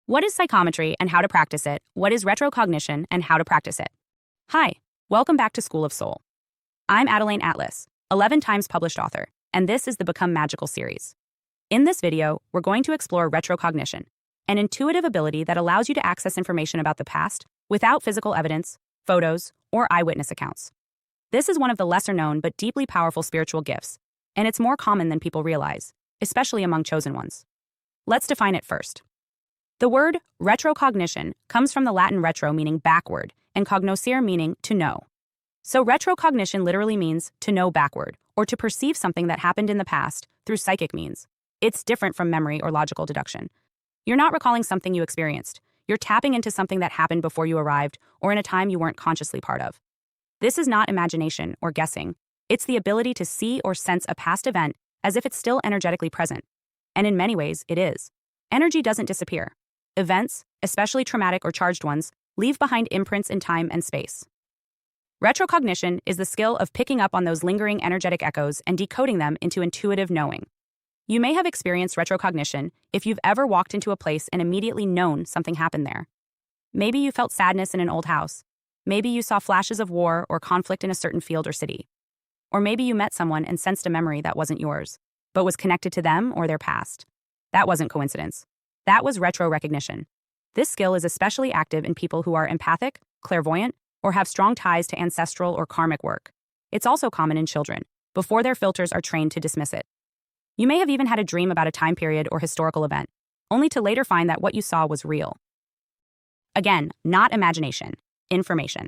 What is psychometry and how to practice it? What is retrocognition and how to practice it? Hi, welcome back to School of Soul. I'm Adeline Atlas, 11 times published author, and this is the Become Magical series. In this video, we're going to explore retrocognition, an intuitive ability that allows you to access information about the past without physical evidence, photos, or eyewitness accounts. This is one of the lesser-known but deeply powerful spiritual gifts, and it's more common than people realize, especially among chosen ones. Let's define it first. The word retrocognition comes from the Latin retro meaning backward and cognoscere meaning to know. So retrocognition literally means to know backward or to perceive something that happened in the past through psychic means. It's different from memory or logical deduction. You're not recalling something you experienced. You're tapping into something that happened before you arrived or in a time you weren't consciously part of. This is not imagination or guessing. It's the ability to see or sense a past event as if it's still energetically present. And in many ways, it is. Energy doesn't disappear. Events, especially traumatic or charged ones, leave behind imprints in time and space. Retrocognition is the skill of picking up on those lingering energetic echoes and decoding them into intuitive knowing. You may have experienced retrocognition if you've ever walked into a place and immediately known something happened there. Maybe you felt sadness in an old house. Maybe you saw flashes of war or conflict in a certain field or city. Or maybe you met someone and sensed a memory that wasn't yours, but was connected to them or their past. That wasn't coincidence. That was retrorecognition. This skill is especially active in people who are empathic, clairvoyant, or have strong ties to ancestral or karmic work. It's also common in children, before their filters are trained to dismiss it. You may have even had a dream about a time period or historical event, only to later find that what you saw was real. Again, not imagination, information.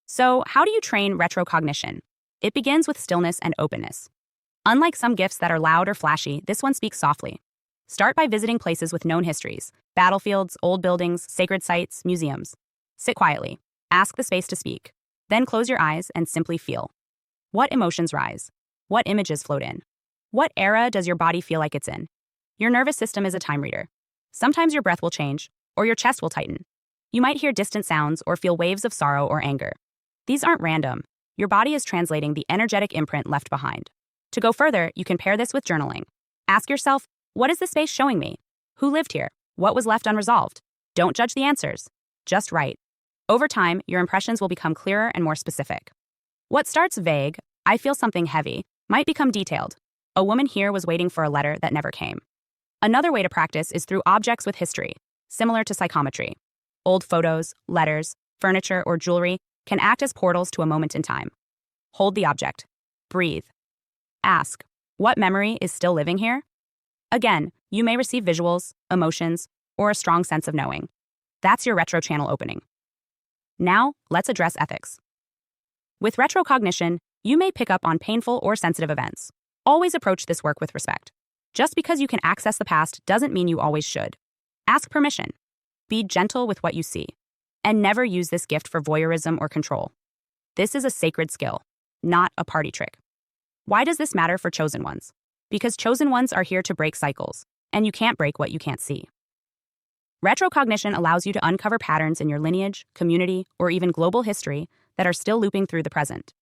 So, how do you train retrocognition? It begins with stillness and openness. Unlike some gifts that are loud or flashy, this one speaks softly. Start by visiting places with known histories, battlefields, old buildings, sacred sites, museums. Sit quietly. Ask the space to speak. Then close your eyes and simply feel. What emotions rise? What images float in? What era does your body feel like it's in? Your nervous system is a time reader. Sometimes your breath will change, or your chest will tighten. You might hear distant sounds or feel waves of sorrow or anger. These aren't random. Your body is translating the energetic imprint left behind. To go further, you can pair this with journaling. Ask yourself, what is the space showing me? Who lived here? What was left unresolved? Don't judge the answers. Just write. Over time, your impressions will become clearer and more specific. What starts vague, I feel something heavy, might become detailed. A woman here was waiting for a letter that never came. Another way to practice is through objects with history, similar to psychometry. Old photos, letters, furniture, or jewelry can act as portals to a moment in time. Hold the object. Breathe. Ask, what memory is still living here? Again, you may receive visuals, emotions, or a strong sense of knowing. That's your retro channel opening. Now, let's address ethics. With retrocognition, you may pick up on painful or sensitive events. Always approach this work with respect. Just because you can access the past doesn't mean you always should. Ask permission. Be gentle with what you see. And never use this gift for voyeurism or control. This is a sacred skill, not a party trick. Why does this matter for chosen ones? Because chosen ones are here to break cycles, and you can't break what you can't see. Retrocognition allows you to uncover patterns in your lineage, community, or even global history that are still looping through the present.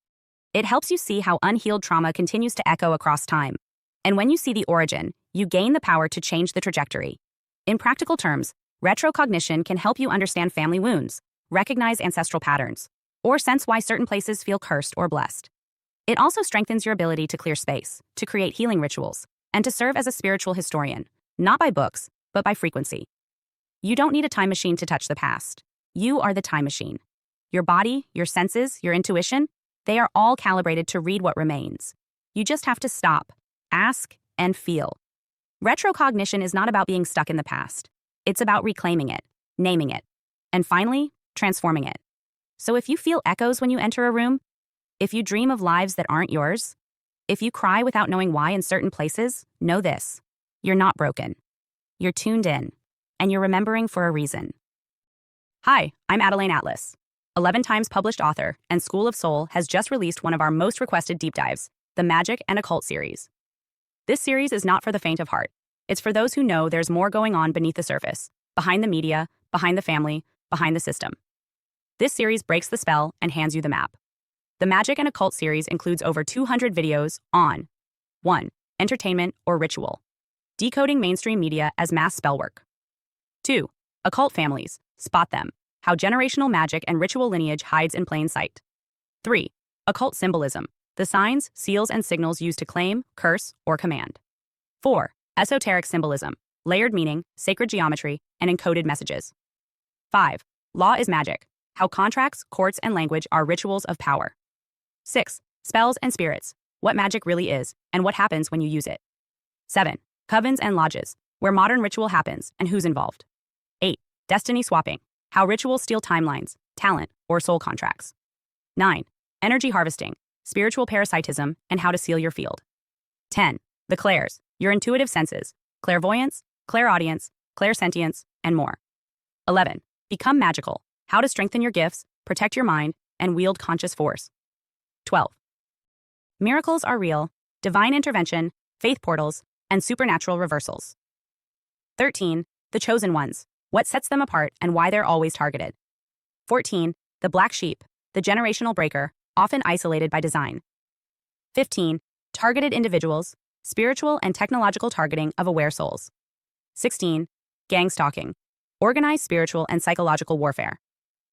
It helps you see how unhealed trauma continues to echo across time. And when you see the origin, you gain the power to change the trajectory. In practical terms, retrocognition can help you understand family wounds, recognize ancestral patterns, or sense why certain places feel cursed or blessed. It also strengthens your ability to clear space, to create healing rituals, and to serve as a spiritual historian, not by books, but by frequency. You don't need a time machine to touch the past. You are the time machine. Your body, your senses, your intuition, they are all calibrated to read what remains. You just have to stop, ask, and feel. Retrocognition is not about being stuck in the past. It's about reclaiming it, naming it, and finally, transforming it. So if you feel echoes when you enter a room, if you dream of lives that aren't yours, if you cry without knowing why in certain places, know this. You're not broken. You're tuned in, and you're remembering for a reason. Hi, I'm Adeline Atlas, 11 times published author, and School of Soul has just released one of our most requested deep dives, the Magic and Occult series. This series is not for the faint of heart. It's for those who know there's more going on beneath the surface, behind the media, behind the family, behind the system. This series breaks the spell and hands you the map. The Magic and Occult series includes over 200 videos on 1. Entertainment or ritual. Decoding mainstream media as mass spellwork. 2. Occult families. Spot them. How generational magic and ritual lineage hides in plain sight. 3. Occult symbolism. The signs, seals, and signals used to claim, curse, or command. 4. Esoteric symbolism. Layered meaning, sacred geometry, and encoded messages. 5. Law is magic. How contracts, courts, and language are rituals of power. 6. Spells and spirits. What magic really is, and what happens when you use it. 7. Covens and lodges. Where modern ritual happens, and who's involved. 8. Destiny swapping. How rituals steal timelines, talent, or soul contracts. 9. Energy harvesting. Spiritual parasitism, and how to seal your field. 10. The clairs. Your intuitive senses. Clairvoyance, clairaudience, clairsentience, and more. 11. Become magical. How to strengthen your gifts, protect your mind, and wield conscious force. 12. Miracles are real, divine intervention, faith portals, and supernatural reversals. 13. The chosen ones. What sets them apart and why they're always targeted. 14. The black sheep, the generational breaker, often isolated by design. 15. Targeted individuals, spiritual and technological targeting of aware souls. 16. Gang stalking, organized spiritual and psychological warfare.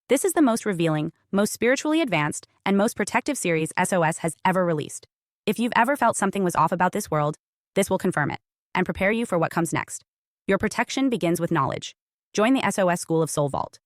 This is the most revealing, most spiritually advanced, and most protective series SOS has ever released. If you've ever felt something was off about this world, this will confirm it, and prepare you for what comes next. Your protection begins with knowledge. Join the SOS School of Soul Vault.